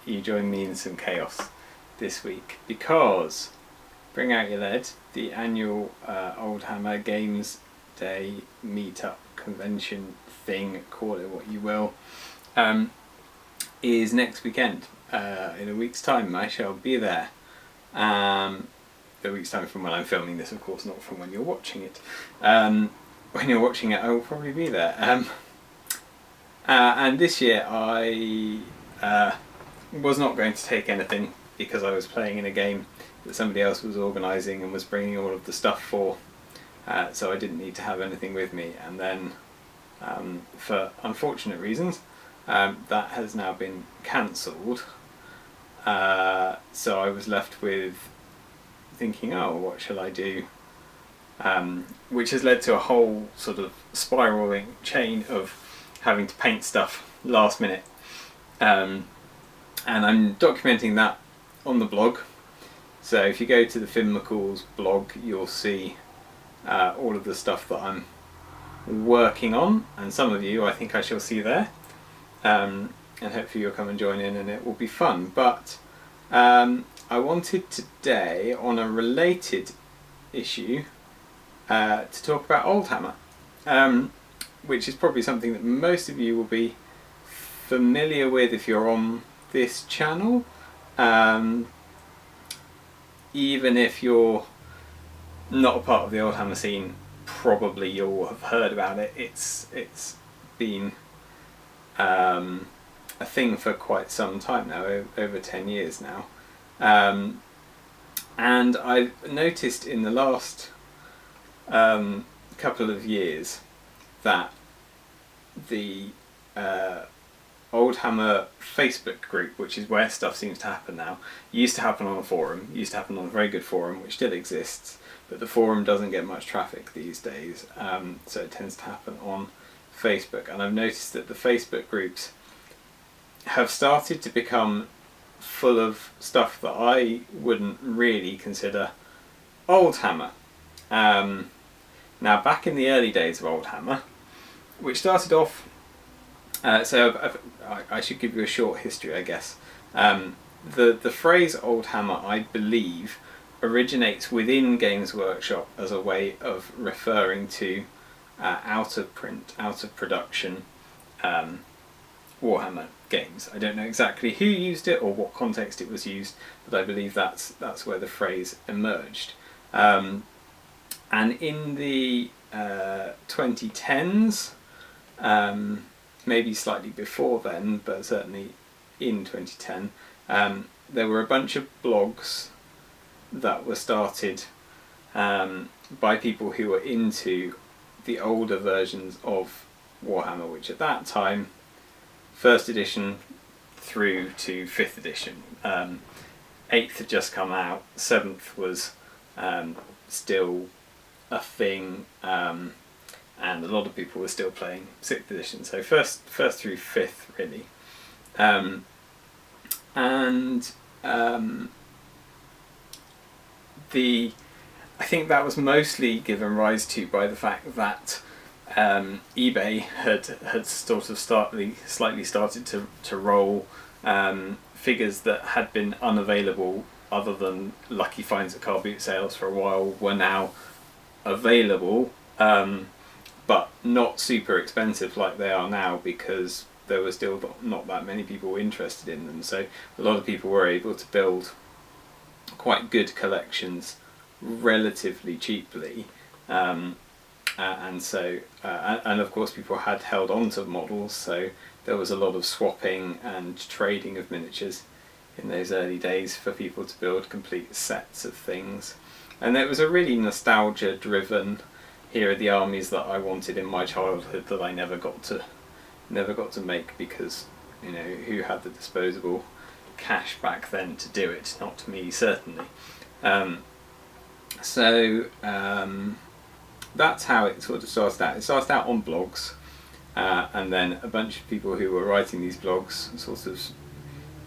you join me in some chaos this week, because Bring Out Your Lead, the annual Oldhammer Games Day meetup convention thing, call it what you will, is next weekend. In a week's time I shall be there. A week's time from when I'm filming this, of course, not from when you're watching it. When you're watching it, I will probably be there. And this year I was not going to take anything, because I was playing in a game that somebody else was organising and was bringing all of the stuff for, so I didn't need to have anything with me. And then, for unfortunate reasons, that has now been cancelled, so I was left with thinking, oh, what shall I do? Which has led to a whole sort of spiralling chain of having to paint stuff last minute, and I'm documenting that on the blog. So if you go to the Finn McCool's blog, you'll see all of the stuff that I'm working on, and some of you I think I shall see there, and hopefully you'll come and join in and it will be fun. But I wanted today, on a related issue, to talk about Oldhammer, which is probably something that most of you will be familiar with if you're on this channel. Even if you're not a part of the Oldhammer scene, probably you'll have heard about it. It's been a thing for quite some time now, over 10 years now. And I've noticed in the last couple of years that the Oldhammer Facebook group, which is where stuff seems to happen now, used to happen on a forum, used to happen on a very good forum which still exists, but the forum doesn't get much traffic these days, so it tends to happen on Facebook. And I've noticed that the Facebook groups have started to become full of stuff that I wouldn't really consider Oldhammer. Now, back in the early days of Oldhammer, which started off, so I should give you a short history, I guess. The phrase Oldhammer, I believe, originates within Games Workshop as a way of referring to out of print, out of production Warhammer games. I don't know exactly who used it or what context it was used, but I believe that's where the phrase emerged. And in the 2010s, maybe slightly before then, but certainly in 2010, there were a bunch of blogs that were started by people who were into the older versions of Warhammer, which at that time, 1st edition through to 5th edition. 8th had just come out, 7th was still a thing, and a lot of people were still playing 6th edition, so first through 5th really. I think that was mostly given rise to by the fact that eBay had sort of slightly started to roll figures that had been unavailable, other than lucky finds at car boot sales for a while, were now available, but not super expensive like they are now, because there were still not that many people interested in them. So a lot of people were able to build quite good collections relatively cheaply, and of course people had held on to models, so there was a lot of swapping and trading of miniatures in those early days for people to build complete sets of things. And it was a really nostalgia driven, here are the armies that I wanted in my childhood that I never got to make, because, you know, who had the disposable cash back then to do it? Not me, certainly. That's how it sort of started out. It started out on blogs, and then a bunch of people who were writing these blogs sort of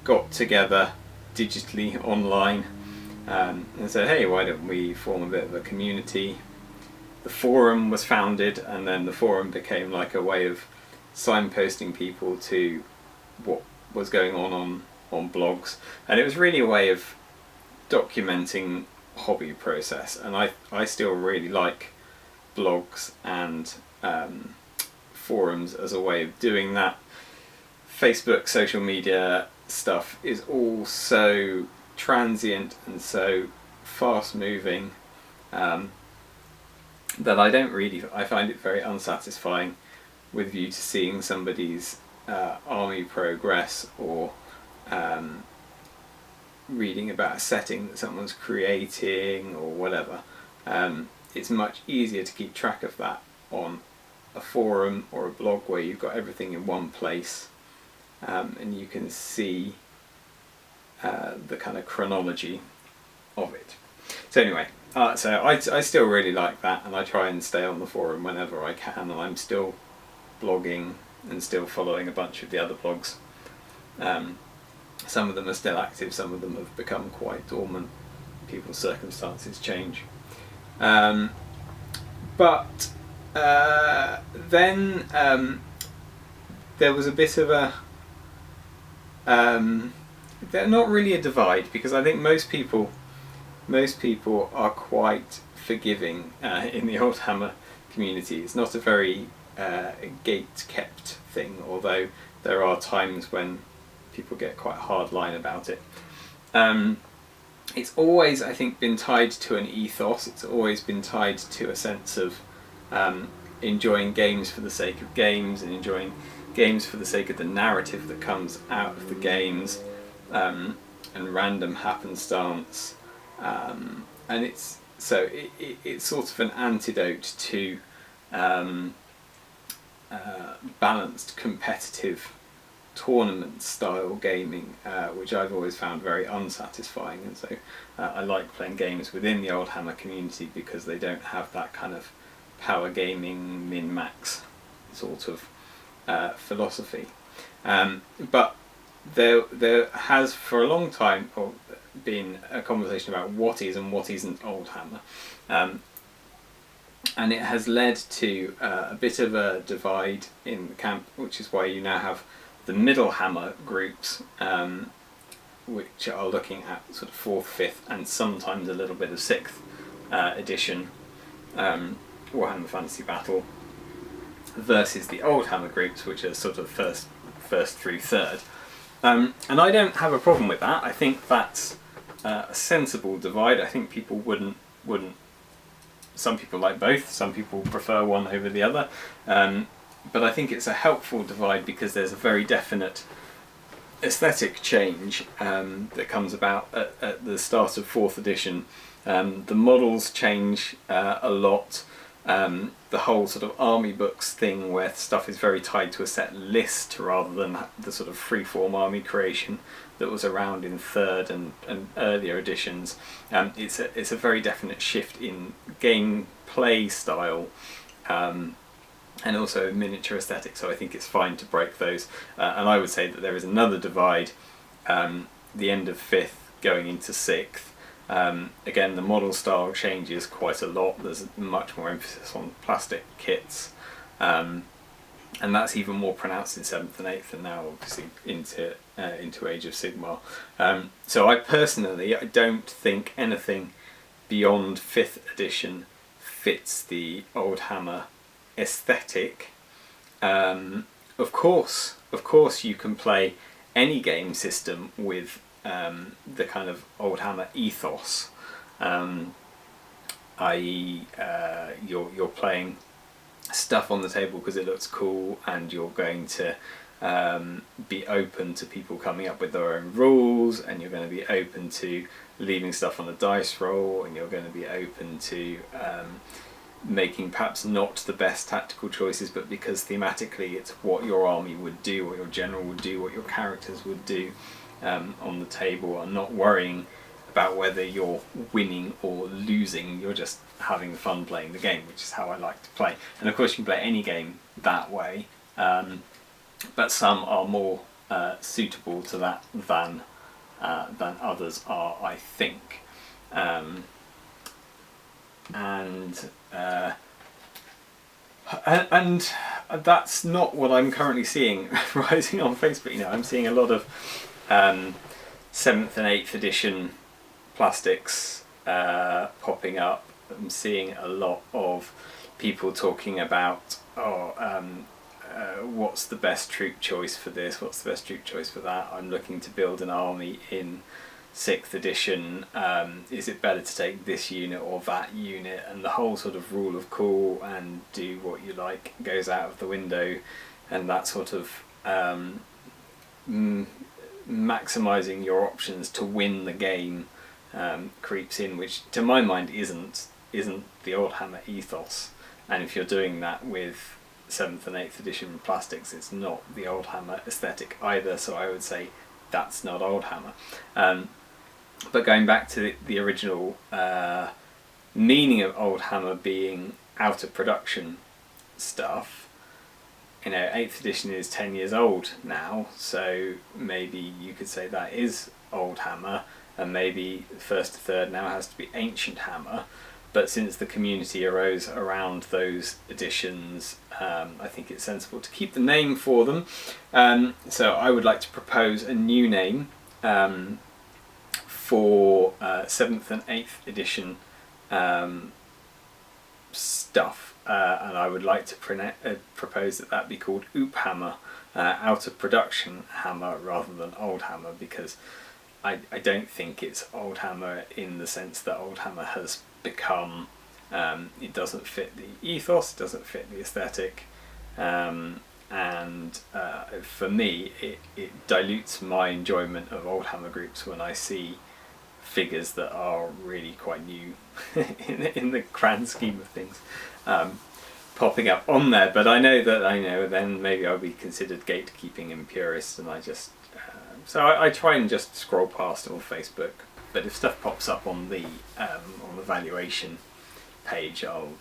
got together digitally online, and said, hey, why don't we form a bit of a community? The forum was founded, and then the forum became like a way of signposting people to what was going on blogs, and it was really a way of documenting hobby process. And I still really like blogs and forums as a way of doing that. Facebook, social media stuff is all so transient and so fast moving that I find it very unsatisfying with view to seeing somebody's army progress, or reading about a setting that someone's creating or whatever. It's much easier to keep track of that on a forum or a blog where you've got everything in one place, and you can see the kind of chronology of it. So anyway, so I still really like that, and I try and stay on the forum whenever I can, and I'm still blogging and still following a bunch of the other blogs. Some of them are still active, some of them have become quite dormant. People's circumstances change. But then there was a bit of a they're not really a divide, because I think most people are quite forgiving in the Oldhammer community. It's not a very gate-kept thing, although there are times when people get quite a hard line about it. It's always, I think, been tied to an ethos. It's always been tied to a sense of enjoying games for the sake of games, and enjoying games for the sake of the narrative that comes out of the games, and random happenstance. And it's sort of an antidote to balanced competitive tournament style gaming, which I've always found very unsatisfying. And so I like playing games within the Oldhammer community because they don't have that kind of power gaming min-max sort of philosophy. But there has for a long time been a conversation about what is and what isn't Oldhammer, and it has led to a bit of a divide in the camp, which is why you now have the Middle Hammer groups, which are looking at sort of 4th, 5th, and sometimes a little bit of 6th edition Warhammer Fantasy Battle, versus the Oldhammer groups, which are sort of first through 3rd. And I don't have a problem with that. I think that's a sensible divide. I think people wouldn't. Some people like both. Some people prefer one over the other. But I think it's a helpful divide because there's a very definite aesthetic change that comes about at the start of 4th edition. The models change a lot. The whole sort of army books thing, where stuff is very tied to a set list rather than the sort of freeform army creation that was around in 3rd and earlier editions. It's a very definite shift in gameplay style, and also miniature aesthetic, so I think it's fine to break those. And I would say that there is another divide, the end of 5th going into 6th. Again, the model style changes quite a lot. There's much more emphasis on plastic kits, and that's even more pronounced in 7th and 8th, and now obviously into Age of Sigmar. So I personally, I don't think anything beyond 5th edition fits the Oldhammer aesthetic. Of course you can play any game system with the kind of Oldhammer ethos, i.e. You're playing stuff on the table because it looks cool, and you're going to be open to people coming up with their own rules, and you're going to be open to leaving stuff on a dice roll, and you're going to be open to making perhaps not the best tactical choices, but because thematically it's what your army would do, what your general would do, what your characters would do on the table, and not worrying about whether you're winning or losing. You're just having fun playing the game, which is how I like to play. And of course you can play any game that way, but some are more suitable to that than others are, I think. And that's not what I'm currently seeing rising on Facebook. You know, I'm seeing a lot of 7th and 8th edition plastics popping up. I'm seeing a lot of people talking about what's the best troop choice for this, what's the best troop choice for that. I'm looking to build an army in 6th edition. Is it better to take this unit or that unit? And the whole sort of rule of cool and do what you like goes out of the window, and that sort of maximizing your options to win the game creeps in, which to my mind isn't the Oldhammer ethos. And if you're doing that with 7th and 8th edition plastics, it's not the Oldhammer aesthetic either, so I would say that's not Oldhammer. But going back to the original meaning of Oldhammer being out of production stuff, you know, 8th edition is 10 years old now, so maybe you could say that is Oldhammer, and maybe 1st to 3rd now has to be Ancient Hammer. But since the community arose around those editions, I think it's sensible to keep the name for them. So I would like to propose a new name for 7th and 8th edition stuff. And I would like to propose that be called Oophammer, out of production hammer rather than Oldhammer, because I don't think it's Oldhammer in the sense that Oldhammer has become. It doesn't fit the ethos, it doesn't fit the aesthetic, and for me it dilutes my enjoyment of Oldhammer groups when I see figures that are really quite new in the grand scheme of things popping up on there. But I know then maybe I'll be considered gatekeeping and purist, and I just so I try and just scroll past it on Facebook. But if stuff pops up on the valuation page, I'll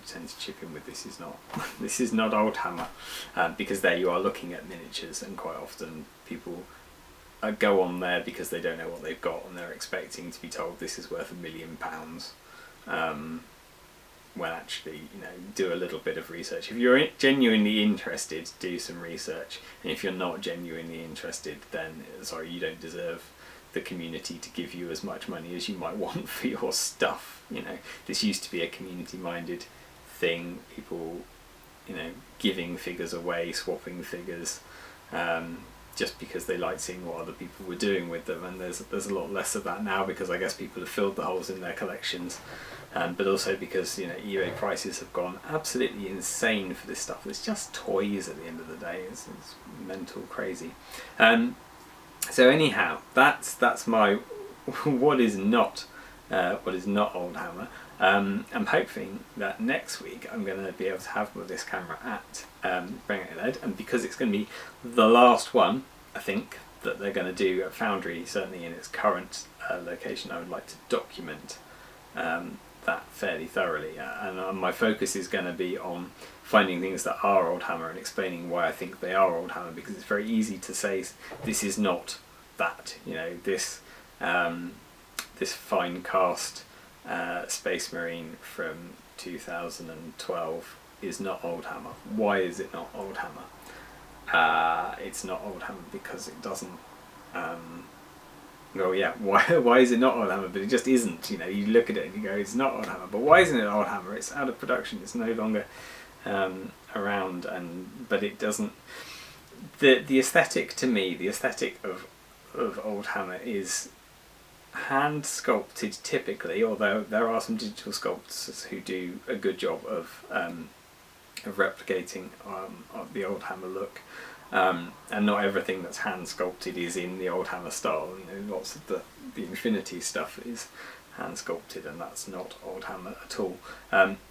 tend to chip in with this is not Oldhammer, because there you are looking at miniatures, and quite often people go on there because they don't know what they've got and they're expecting to be told this is worth £1 million, when actually, you know, do a little bit of research. If you're genuinely interested, do some research, and if you're not genuinely interested, then sorry, you don't deserve the community to give you as much money as you might want for your stuff. You know, this used to be a community-minded thing, people, you know, giving figures away, swapping figures, just because they liked seeing what other people were doing with them. And there's a lot less of that now, because I guess people have filled the holes in their collections, but also because, you know, eBay prices have gone absolutely insane for this stuff. It's just toys at the end of the day. It's mental crazy. So anyhow, that's my what is not Oldhammer. I'm hoping that next week I'm going to be able to have this camera at Bring It LED, and because it's going to be the last one, I think, that they're going to do at Foundry, certainly in its current location, I would like to document that fairly thoroughly, and my focus is going to be on finding things that are Oldhammer and explaining why I think they are Oldhammer, because it's very easy to say this is not that. You know, this fine cast Space Marine from 2012 is not Oldhammer. Why is it not Oldhammer? It's not Oldhammer because it doesn't. Well, yeah. Why is it not Oldhammer? But it just isn't. You know, you look at it and you go, it's not Oldhammer. But why isn't it Oldhammer? It's out of production. It's no longer around, but it doesn't. The aesthetic, to me, the aesthetic of Oldhammer is hand sculpted typically, although there are some digital sculptors who do a good job of replicating the Oldhammer look, and not everything that's hand sculpted is in the Oldhammer style. You know, lots of the Infinity stuff is hand sculpted, and that's not Oldhammer at all.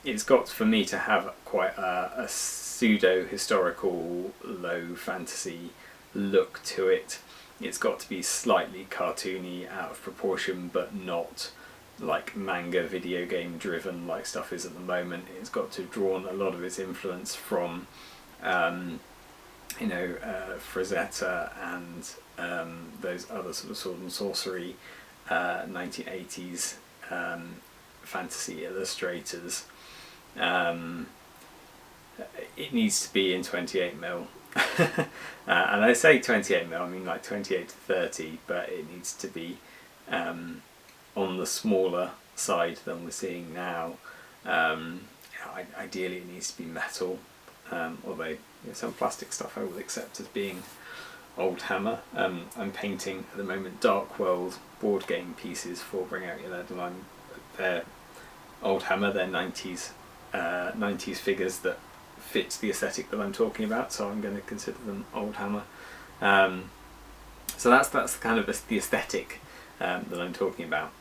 It's got, for me, to have quite a pseudo historical low fantasy look to it. It's got to be slightly cartoony, out of proportion, but not like manga video game driven like stuff is at the moment. It's got to have drawn a lot of its influence from Frazetta and those other sort of sword and sorcery 1980s fantasy illustrators, it needs to be in 28mm. And I say 28mm, I mean like 28 to 30, but it needs to be on the smaller side than we're seeing now. Ideally it needs to be metal, although some plastic stuff I will accept as being old hammer. I'm painting at the moment Dark World board game pieces for Bring Out Your Lead, and they're old hammer, they're 90s figures that fit the aesthetic that I'm talking about, so I'm going to consider them old hammer. So that's kind of the aesthetic that I'm talking about,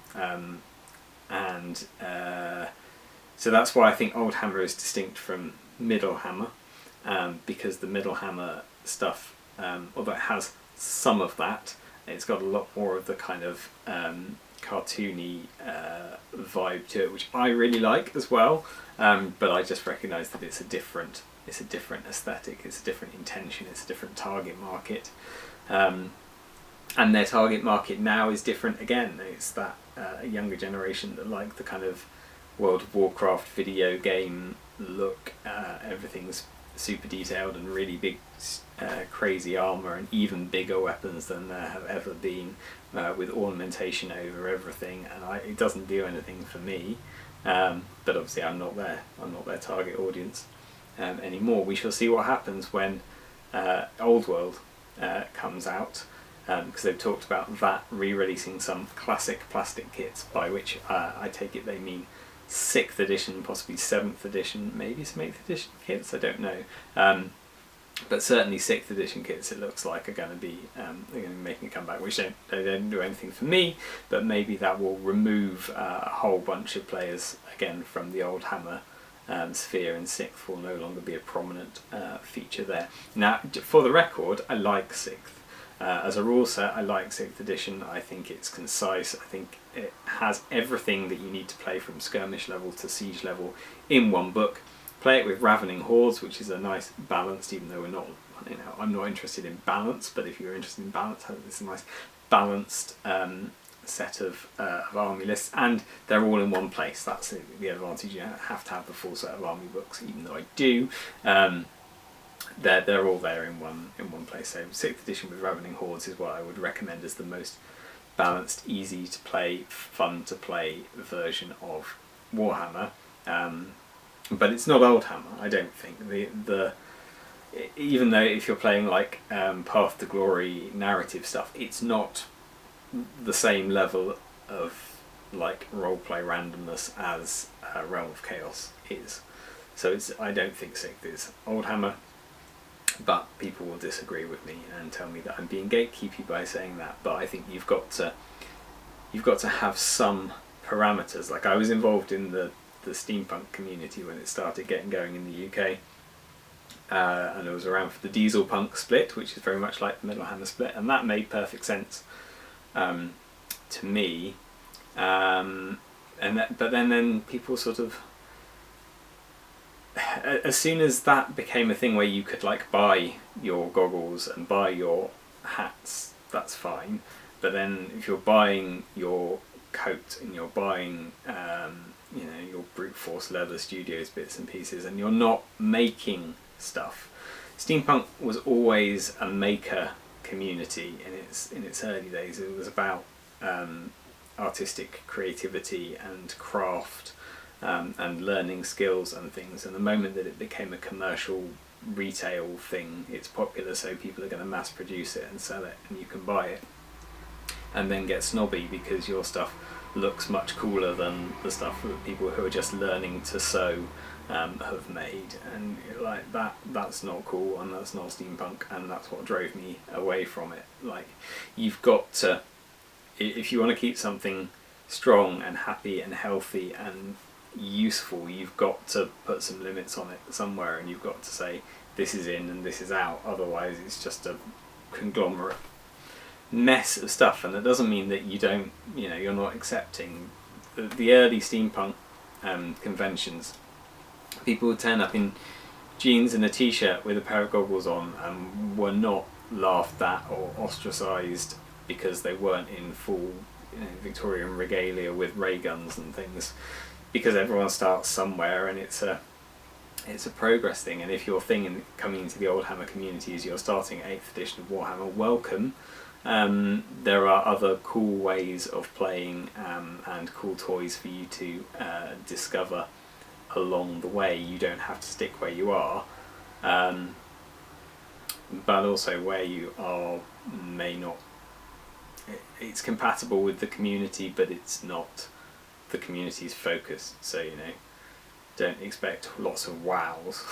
so that's why I think old hammer is distinct from middle hammer, because the middle hammer stuff, although it has some of that, it's got a lot more of the kind of cartoony vibe to it, which I really like as well. But I just recognise that it's a different aesthetic, it's a different intention, it's a different target market, and their target market now is different again. It's that a younger generation that like the kind of World of Warcraft video game look. Everything's super detailed and really big, crazy armour and even bigger weapons than there have ever been, with ornamentation over everything, and it doesn't do anything for me. But obviously I'm not their target audience anymore. We shall see what happens when Old World comes out, because they've talked about that re-releasing some classic plastic kits, by which I take it they mean 6th edition, possibly 7th edition, maybe some 8th edition kits, I don't know. But certainly 6th edition kits, it looks like, are going to be making a comeback, which they don't do anything for me, but maybe that will remove a whole bunch of players again from the old hammer sphere, and 6th will no longer be a prominent feature there. Now, for the record, I like 6th. As a rule set, I like 6th edition. I think it's concise. I think it has everything that you need to play from skirmish level to siege level in one book. Play it with Ravening Hordes, which is a nice balanced, even though I'm not interested in balance, but if you're interested in balance, it's a nice balanced set of army lists, and they're all in one place. That's the advantage. You don't have to have the full set of army books, even though I do. They're all there in one place. So 6th edition with Ravening Hordes is what I would recommend as the most balanced, easy to play, fun to play version of Warhammer. But it's not old hammer, I don't think. Even though if you're playing like Path to Glory narrative stuff, it's not the same level of like roleplay randomness as Realm of Chaos is. So I don't think 6th is old hammer, but people will disagree with me and tell me that I'm being gatekeepy by saying that. But I think you've got to have some parameters. Like, I was involved in the steampunk community when it started getting going in the UK, and I was around for the diesel punk split, which is very much like the Middle Hammer split, and that made perfect sense to me. But then people sort of, as soon as that became a thing where you could like buy your goggles and buy your hats, that's fine. But then if you're buying your coat and you're buying your brute force leather studios bits and pieces, and you're not making stuff. Steampunk was always a maker community in its early days. It was about artistic creativity and craft, and learning skills and things. And the moment that it became a commercial retail thing, it's popular, so people are going to mass produce it and sell it, and you can buy it and then get snobby because your stuff looks much cooler than the stuff that people who are just learning to sew have made. And like that's not cool, and that's not steampunk, and that's what drove me away from it. Like, you've got to, if you want to keep something strong and happy and healthy and useful, you've got to put some limits on it somewhere, and you've got to say this is in and this is out. Otherwise it's just a conglomerate mess of stuff. And that doesn't mean that you're not accepting the early steampunk conventions. People would turn up in jeans and a t-shirt with a pair of goggles on and were not laughed at or ostracised because they weren't in full Victorian regalia with ray guns and things, because everyone starts somewhere, and it's it's a progress thing. And if your thing in coming into the Old Hammer community is you're starting 8th edition of Warhammer, welcome. There are other cool ways of playing and cool toys for you to discover along the way. You don't have to stick where you are, but also where you are may not. It's compatible with the community, but it's not the community's focus. So, you know, don't expect lots of wows.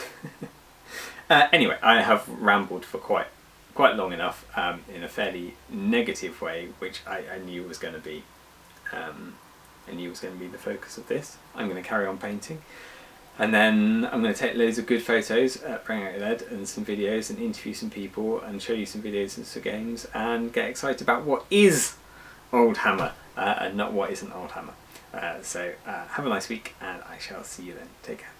Anyway, I have rambled for quite long enough in a fairly negative way, which I knew was going to be. I knew was going to be the focus of this. I'm going to carry on painting, and then I'm going to take loads of good photos, bring out LED and some videos, and interview some people, and show you some videos and some games, and get excited about what is Old Hammer and not what isn't Old Hammer. So have a nice week, and I shall see you then. Take care.